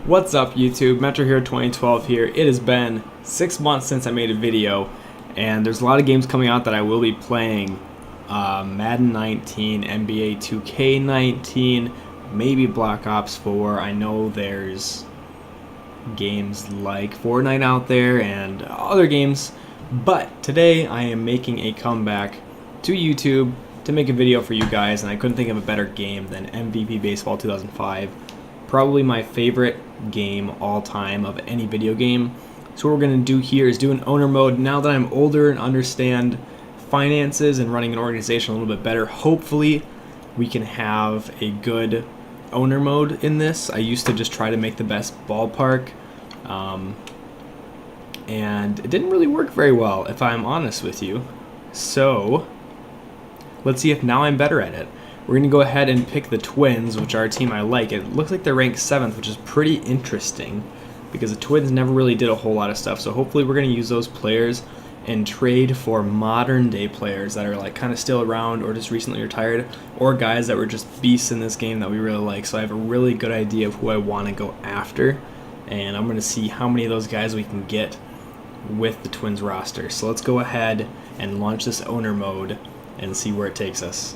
What's up YouTube, Metro here 2012 here. It has been 6 months since I made a video, and there's a lot of games coming out that I will be playing. Madden 19, NBA 2K19, maybe Black Ops 4. I know there's games like Fortnite out there and other games, but today I am making a comeback to YouTube to make a video for you guys, and I couldn't think of a better game than MVP Baseball 2005. Probably my favorite game all time of any video game. So what we're going to do here is do an owner mode. Now that I'm older and understand finances and running an organization a little bit better, hopefully we can have a good owner mode in this. I used to just try to make the best ballpark, and it didn't really work very well, if I'm honest with you. So let's see if now I'm better at it. We're going to go ahead and pick the Twins, which are a team I like. It looks like they're ranked 7th, which is pretty interesting because the Twins never really did a whole lot of stuff. So hopefully we're going to use those players and trade for modern day players that are like kind of still around or just recently retired, or guys that were just beasts in this game that we really like. So I have a really good idea of who I want to go after, and I'm going to see how many of those guys we can get with the Twins roster. So let's go ahead and launch this owner mode and see where it takes us.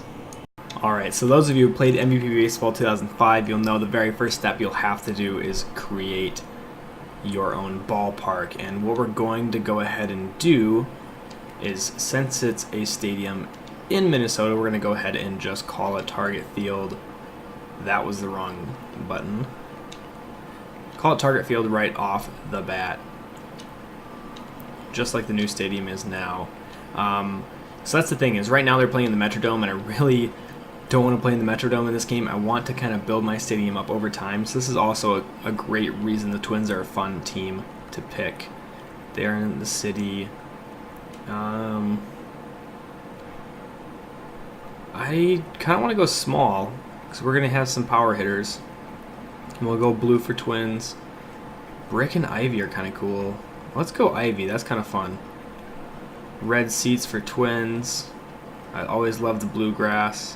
Alright, so those of you who played MVP Baseball 2005, you'll know the very first step you'll have to do is create your own ballpark. And what we're going to go ahead and do is, since it's a stadium in Minnesota, we're going to go ahead and just call it Target Field. That was the wrong button. Call it Target Field right off the bat, just like the new stadium is now. So that's the thing, is right now they're playing in the Metrodome, and I really don't want to play in the Metrodome in this game. I want to kind of build my stadium up over time. So this is also a great reason the Twins are a fun team to pick. They're in the city. I kind of want to go small because we're going to have some power hitters. And we'll go blue for Twins. Brick and Ivy are kind of cool. Let's go Ivy. That's kind of fun. Red seats for Twins. I always love the bluegrass.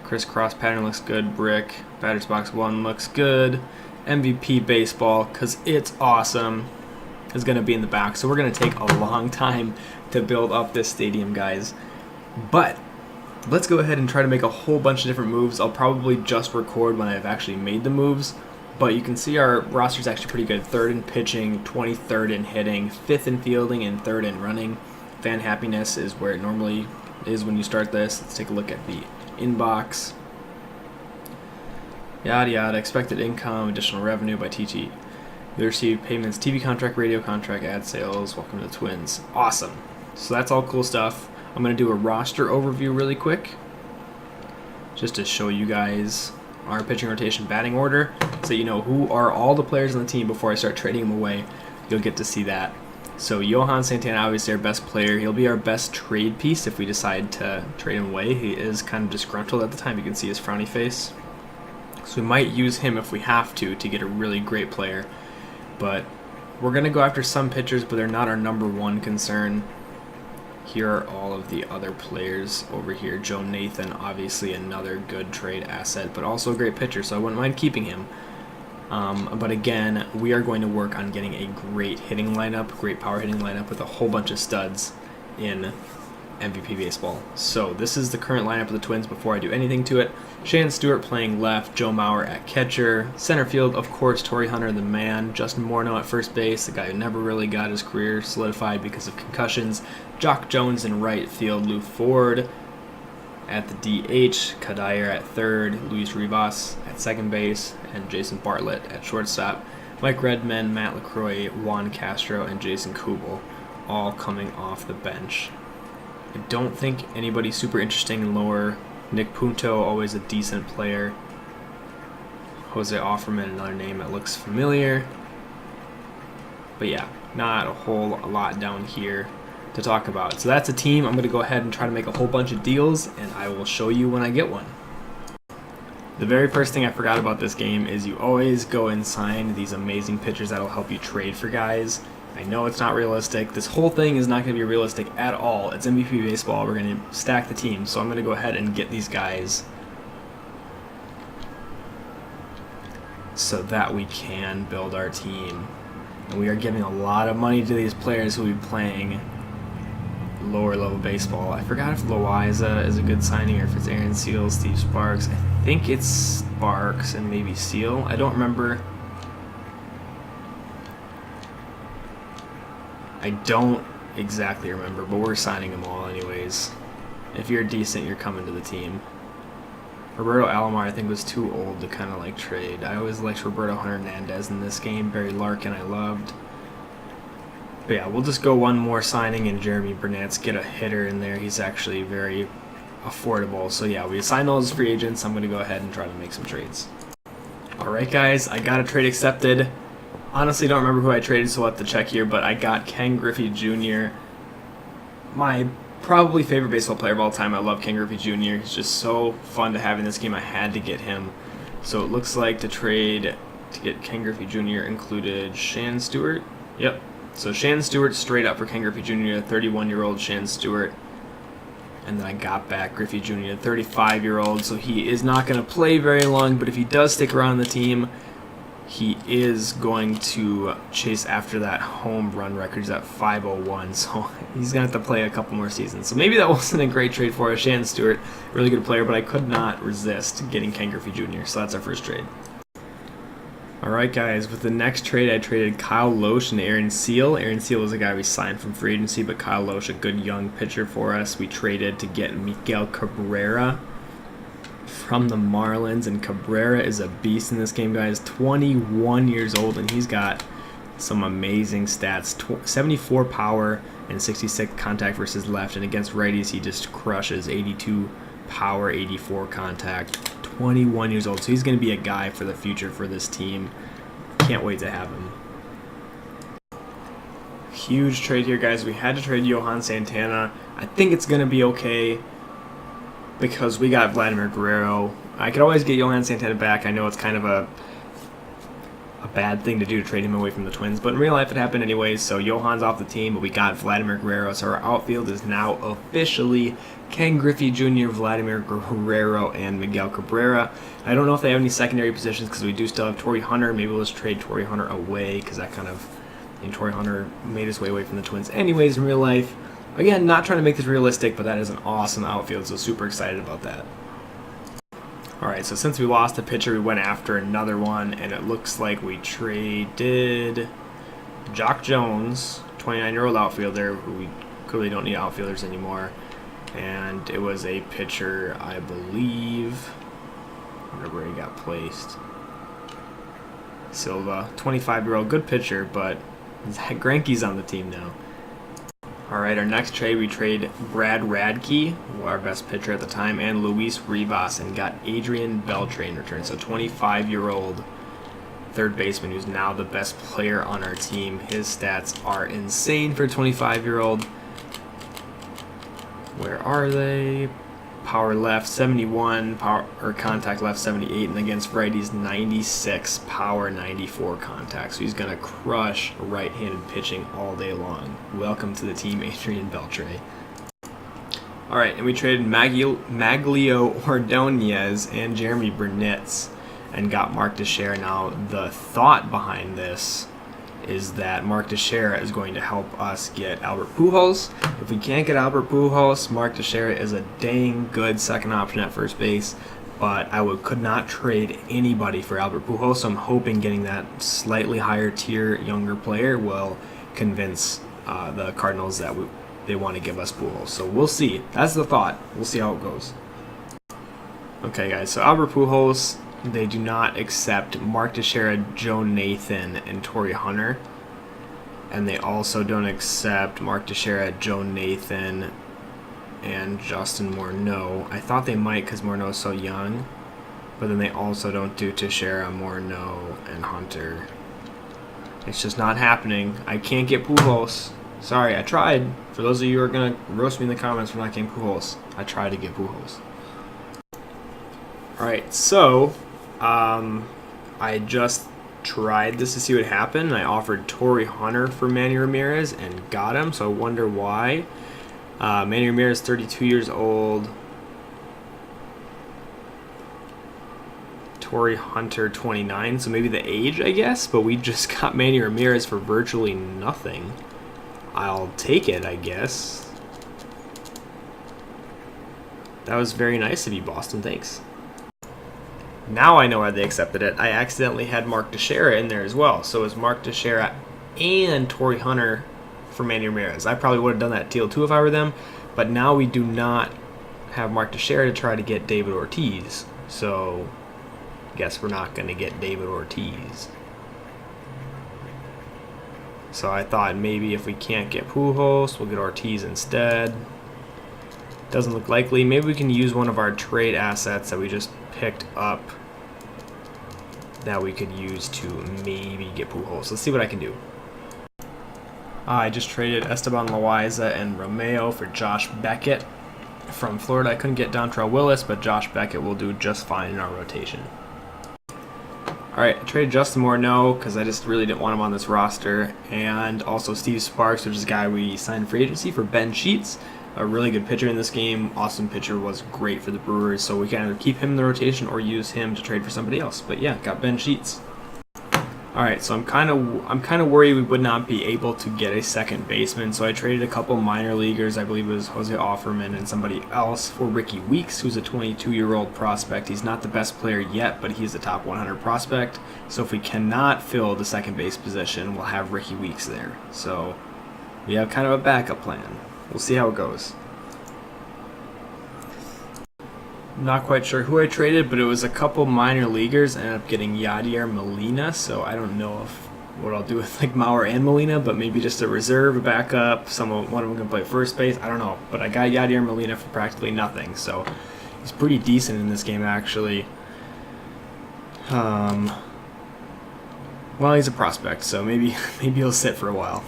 Crisscross pattern looks good. Brick. Batter's box 1 looks good. MVP Baseball, because it's awesome, is going to be in the back. So we're going to take a long time to build up this stadium, guys. But let's go ahead and try to make a whole bunch of different moves. I'll probably just record when I've actually made the moves. But you can see our roster's actually pretty good. 3rd in pitching, 23rd in hitting, 5th in fielding, and 3rd in running. Fan happiness is where it normally is when you start this. Let's take a look at the inbox. Yada yada. Expected income, additional revenue by TT. You receive payments, TV contract, radio contract, ad sales. Welcome to the Twins. Awesome. So that's all cool stuff. I'm going to do a roster overview really quick, just to show you guys our pitching rotation batting order, so you know who are all the players on the team before I start trading them away. You'll get to see that. So Johan Santana, obviously our best player. He'll be our best trade piece if we decide to trade him away. He is kind of disgruntled at the time. You can see his frowny face. So we might use him if we have to get a really great player. But we're going to go after some pitchers, but they're not our #1 concern. Here are all of the other players over here. Joe Nathan, obviously another good trade asset, but also a great pitcher, so I wouldn't mind keeping him. But again, we are going to work on getting a great hitting lineup, great power hitting lineup with a whole bunch of studs in MVP Baseball. So this is the current lineup of the Twins before I do anything to it. Shannon Stewart playing left, Joe Mauer at catcher. Center field, of course, Torrey Hunter, the man. Justin Morneau at first base, the guy who never really got his career solidified because of concussions. Jock Jones in right field, Lou Ford at the DH, Kadir at third, Luis Rivas at second base, and Jason Bartlett at shortstop. Mike Redmond, Matt LaCroix, Juan Castro, and Jason Kubel all coming off the bench. I don't think anybody super interesting in lower. Nick Punto, always a decent player. Jose Offerman, another name that looks familiar. But yeah, not a whole lot down here to talk about. So that's a team. I'm going to go ahead and try to make a whole bunch of deals, and I will show you when I get one. The very first thing I forgot about this game is you always go and sign these amazing pitchers that'll help you trade for guys. I know it's not realistic. This whole thing is not going to be realistic at all. It's MVP baseball. We're going to stack the team. So I'm going to go ahead and get these guys so that we can build our team. And we are giving a lot of money to these players who will be playing lower level baseball. I forgot if Loiza is a good signing or if it's Aaron Seal, Steve Sparks. I think it's Sparks and maybe Seal. I don't remember. I don't exactly remember, but we're signing them all anyways. If you're decent, you're coming to the team. Roberto Alomar, I think, was too old to kind of like trade. I always liked Roberto Hernandez in this game. Barry Larkin I loved. But yeah, we'll just go one more signing, and Jeremy Burnett's get a hitter in there. He's actually very affordable. So yeah, we assign all those free agents. I'm going to go ahead and try to make some trades. Alright guys, I got a trade accepted. Honestly, don't remember who I traded, so I'll have to check here, but I got Ken Griffey Jr., my probably favorite baseball player of all time. I love Ken Griffey Jr. He's just so fun to have in this game. I had to get him. So it looks like the trade to get Ken Griffey Jr. included Shannon Stewart. Yep. So Shannon Stewart straight up for Ken Griffey Jr., 31-year-old Shannon Stewart. And then I got back Griffey Jr., 35-year-old. So he is not going to play very long, but if he does stick around the team, he is going to chase after that home run record. He's at 501, so he's going to have to play a couple more seasons. So maybe that wasn't a great trade for us. Shannon Stewart, really good player, but I could not resist getting Ken Griffey Jr., so that's our first trade. Alright guys, with the next trade, I traded Kyle Loesch and Aaron Seal. Aaron Seal was a guy we signed from free agency, but Kyle Loesch, a good young pitcher for us. We traded to get Miguel Cabrera from the Marlins, and Cabrera is a beast in this game, guys. 21 years old, and he's got some amazing stats. 74 power and 66 contact versus left, and against righties he just crushes. 82 power, 84 contact. 21 years old, so he's going to be a guy for the future for this team. Can't wait to have him. Huge trade here, guys. We had to trade Johan Santana. I think it's going to be okay, because we got Vladimir Guerrero. I could always get Johan Santana back. I know it's kind of a bad thing to do to trade him away from the Twins, but in real life it happened anyways, so Johan's off the team, but we got Vladimir Guerrero, so our outfield is now officially Ken Griffey Jr., Vladimir Guerrero, and Miguel Cabrera. I don't know if they have any secondary positions, because we do still have Torrey Hunter. Maybe we'll just trade Torrey Hunter away, because that kind of, Torrey Hunter made his way away from the Twins anyways in real life. Again, not trying to make this realistic, but that is an awesome outfield, so super excited about that. Alright, so since we lost a pitcher, we went after another one, and it looks like we traded Jock Jones, 29-year-old outfielder, who we clearly don't need outfielders anymore, and it was a pitcher, I believe, I wonder where he got placed. Silva, 25-year-old, good pitcher, but Greinke's on the team now. Alright, our next trade, we trade Brad Radke, our best pitcher at the time, and Luis Rivas, and got Adrian Beltre in return. So 25-year-old third baseman who's now the best player on our team. His stats are insane for a 25-year-old. Where are they? Power left 71, power or contact left 78, and against righties 96, power 94 contact. So he's gonna crush right-handed pitching all day long. Welcome to the team, Adrian Beltre. All right, and we traded Maglio Ordonez and Jeremy Burnett and got Mark Teixeira. Now the thought behind this is that Mark Teixeira is going to help us get Albert Pujols. If we can't get Albert Pujols, Mark Teixeira is a dang good second option at first base, but I could not trade anybody for Albert Pujols, so I'm hoping getting that slightly higher tier younger player will convince the Cardinals that they want to give us Pujols. So we'll see. That's the thought. We'll see how it goes. Okay, guys, so Albert Pujols, they do not accept Mark Teixeira, Joe Nathan, and Torrey Hunter. And they also don't accept Mark Teixeira, Joe Nathan, and Justin Morneau. I thought they might because Morneau's so young. But then they also don't do Teixeira, Morneau, and Hunter. It's just not happening. I can't get Pujols. Sorry, I tried. For those of you who are going to roast me in the comments for not getting Pujols, I tried to get Pujols. Alright, so I just tried this to see what happened. I offered Torrey Hunter for Manny Ramirez and got him, so I wonder why. Manny Ramirez, 32 years old. Torrey Hunter, 29, so maybe the age, I guess, but we just got Manny Ramirez for virtually nothing. I'll take it, I guess. That was very nice of you, Boston. Thanks. Now I know why they accepted it. I accidentally had Mark Teixeira in there as well. So it was Mark Teixeira and Torrey Hunter for Manny Ramirez. I probably would have done that deal too if I were them. But now we do not have Mark Teixeira to try to get David Ortiz. So I guess we're not going to get David Ortiz. So I thought maybe if we can't get Pujols, we'll get Ortiz instead. Doesn't look likely. Maybe we can use one of our trade assets that we just picked up that we could use to maybe get Pujols. Let's see what I can do. I just traded Esteban Loaiza and Romeo for Josh Beckett from Florida. I couldn't get Dontrelle Willis, but Josh Beckett will do just fine in our rotation. Alright, I traded Justin Morneau because I just really didn't want him on this roster. And also Steve Sparks, which is a guy we signed free agency for Ben Sheets. A really good pitcher in this game. Awesome pitcher, was great for the Brewers. So we can either keep him in the rotation or use him to trade for somebody else. But yeah, got Ben Sheets. Alright, so I'm kind of worried we would not be able to get a second baseman, so I traded a couple minor leaguers. I believe it was Jose Offerman and somebody else for Ricky Weeks, who's a 22-year-old prospect. He's not the best player yet, but he's a top 100 prospect. So if we cannot fill the second base position, we'll have Ricky Weeks there. So we have kind of a backup plan. We'll see how it goes. Not quite sure who I traded, but it was a couple minor leaguers. I ended up getting Yadier Molina, so I don't know what I'll do with like Mauer and Molina, but maybe just a reserve, a backup, one of them can play first base. I don't know, but I got Yadier Molina for practically nothing, so he's pretty decent in this game actually. Well, he's a prospect, so maybe he'll sit for a while.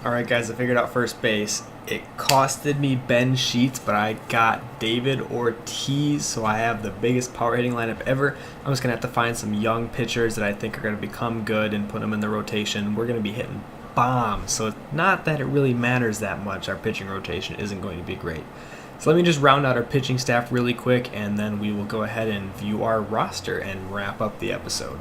Alright guys, I figured out first base. It costed me Ben Sheets, but I got David Ortiz, so I have the biggest power hitting lineup ever. I'm just going to have to find some young pitchers that I think are going to become good and put them in the rotation. We're going to be hitting bombs, so it's not that it really matters that much. Our pitching rotation isn't going to be great. So let me just round out our pitching staff really quick, and then we will go ahead and view our roster and wrap up the episode.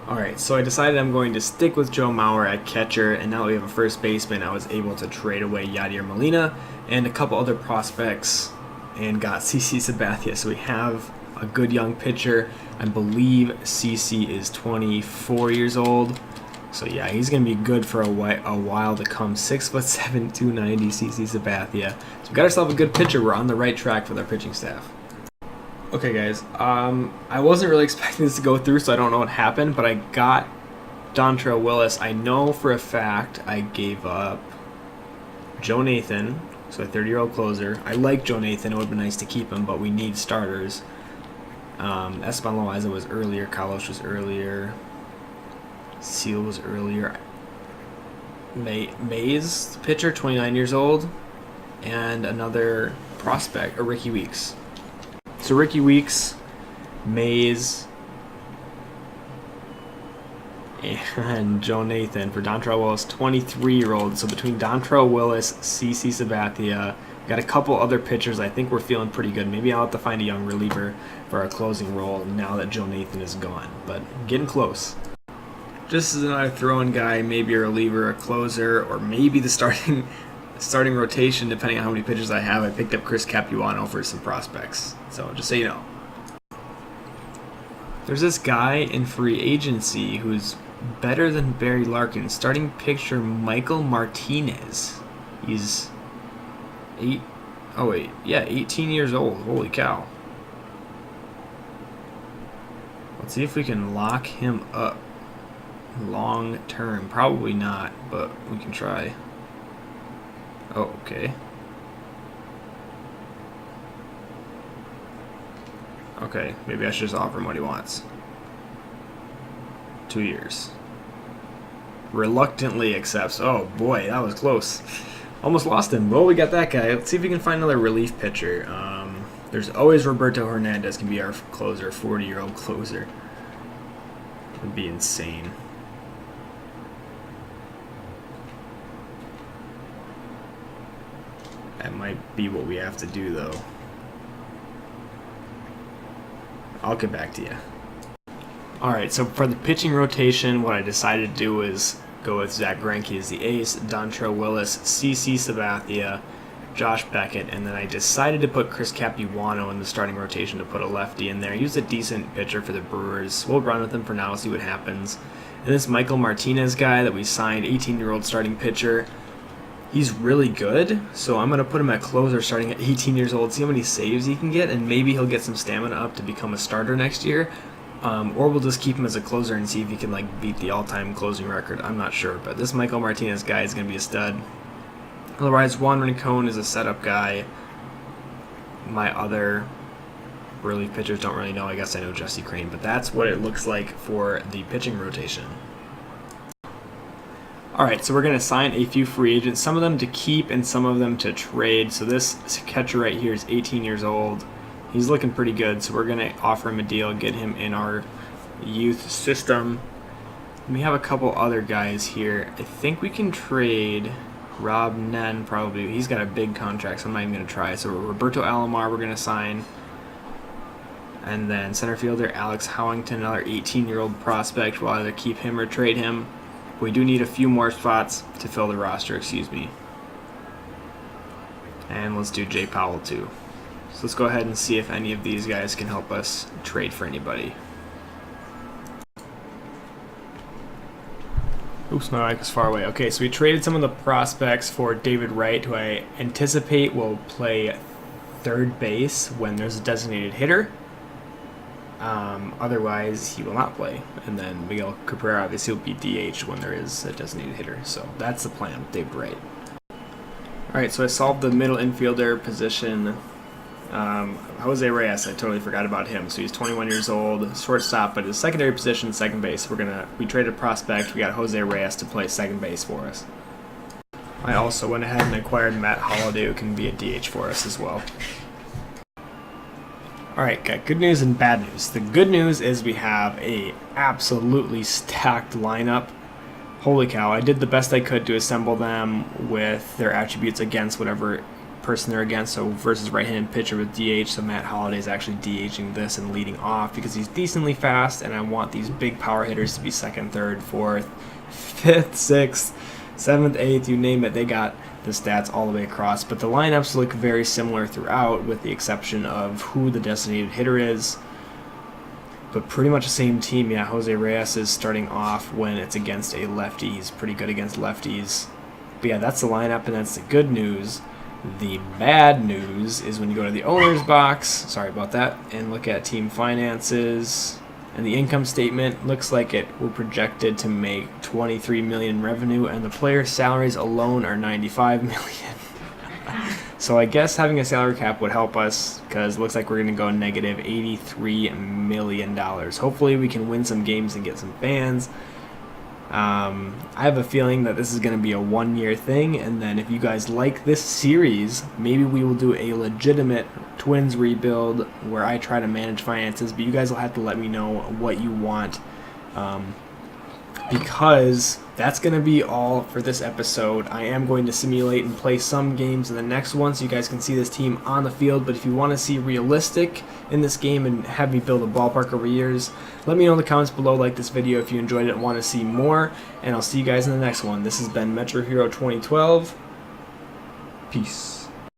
Alright, so I decided I'm going to stick with Joe Mauer at catcher, and now that we have a first baseman, I was able to trade away Yadier Molina and a couple other prospects and got CC Sabathia. So we have a good young pitcher. I believe CC is 24 years old. So yeah, he's going to be good for a while to come. 6'7", 290 CC Sabathia. So we got ourselves a good pitcher. We're on the right track with our pitching staff. Okay guys, I wasn't really expecting this to go through, so I don't know what happened, but I got Dontrelle Willis. I know for a fact I gave up Joe Nathan, so a 30-year-old closer. I like Joe Nathan. It would have been nice to keep him, but we need starters. Esteban Loaiza was earlier, Carlos was earlier, Seal was earlier. Mays, pitcher, 29 years old, and another prospect, Ricky Weeks. So Ricky Weeks, Mays, and Joe Nathan for Dontrelle Willis, 23-year-old. So between Dontrelle Willis, CC Sabathia, got a couple other pitchers. I think we're feeling pretty good. Maybe I'll have to find a young reliever for our closing role now that Joe Nathan is gone. But getting close. Just as another throw-in guy, maybe a reliever, a closer, or maybe the starting rotation, depending on how many pitchers I have. I picked up Chris Capuano for some prospects. So just so you know. There's this guy in free agency who's better than Barry Larkin. Starting pitcher Michael Martinez. He's 18 years old. Holy cow. Let's see if we can lock him up long term. Probably not, but we can try. Oh, okay. Okay, maybe I should just offer him what he wants. 2 years. Reluctantly accepts. Oh boy, that was close. Almost lost him. Well, we got that guy. Let's see if we can find another relief pitcher. There's always Roberto Hernandez can be our closer, 40-year-old closer. It would be insane. That might be what we have to do, though. I'll get back to you. Alright, so for the pitching rotation, what I decided to do is go with Zach Greinke as the ace, Dontrelle Willis, CC Sabathia, Josh Beckett, and then I decided to put Chris Capuano in the starting rotation to put a lefty in there. He was a decent pitcher for the Brewers. We'll run with him for now, see what happens. And this Michael Martinez guy that we signed, 18-year-old starting pitcher, he's really good, so I'm going to put him at closer starting at 18 years old, see how many saves he can get, and maybe he'll get some stamina up to become a starter next year. Or we'll just keep him as a closer and see if he can like beat the all-time closing record. I'm not sure, but this Michael Martinez guy is going to be a stud. Otherwise, Juan Rincon is a setup guy. My other relief pitchers don't really know. I guess I know Jesse Crane, but that's what it looks like for the pitching rotation. Alright, so we're going to sign a few free agents, some of them to keep and some of them to trade. So this catcher right here is 18 years old. He's looking pretty good, so we're going to offer him a deal, get him in our youth system. And we have a couple other guys here. I think we can trade Rob Nen, probably. He's got a big contract, so I'm not even going to try. So Roberto Alomar we're going to sign. And then center fielder Alex Howington, another 18-year-old prospect. We'll either keep him or trade him. We do need a few more spots to fill the roster, excuse me. And let's do Jay Powell too. So let's go ahead and see if any of these guys can help us trade for anybody. Oops, my mic is far away. Okay, so we traded some of the prospects for David Wright, who I anticipate will play third base when there's a designated hitter. Otherwise, he will not play. And then Miguel Cabrera obviously will be DH when there is a designated hitter. So that's the plan with David Wright. Alright, so I solved the middle infielder position. Jose Reyes, I totally forgot about him. So he's 21 years old, shortstop, but his secondary position, second base. We traded a prospect. We got Jose Reyes to play second base for us. I also went ahead and acquired Matt Holliday, who can be a DH for us as well. Alright, got good news and bad news. The good news is we have a absolutely stacked lineup. Holy cow, I did the best I could to assemble them with their attributes against whatever person they're against. So versus right-handed pitcher with DH, so Matt Holliday is actually DHing this and leading off because he's decently fast, and I want these big power hitters to be second, third, fourth, fifth, sixth, seventh, eighth, you name it. They got the stats all the way across, but the lineups look very similar throughout with the exception of who the designated hitter is. But pretty much the same team. Yeah, Jose Reyes is starting off when it's against a lefty. He's pretty good against lefties. But yeah, that's the lineup, and that's the good news. The bad news is when you go to the owner's box, sorry about that, and look at team finances, and the income statement looks like we're projected to make $23 million in revenue, and the players' salaries alone are $95 million. So I guess having a salary cap would help us, because it looks like we're going to go negative $83 million. Hopefully we can win some games and get some fans. I have a feeling that this is going to be a one-year thing, and then if you guys like this series, maybe we will do a legitimate Twins rebuild where I try to manage finances, but you guys will have to let me know what you want, because that's going to be all for this episode. I am going to simulate and play some games in the next one so you guys can see this team on the field, but if you want to see realistic in this game and have me build a ballpark over years, let me know in the comments below, like this video if you enjoyed it and want to see more, and I'll see you guys in the next one. This has been Metro Hero 2012. Peace.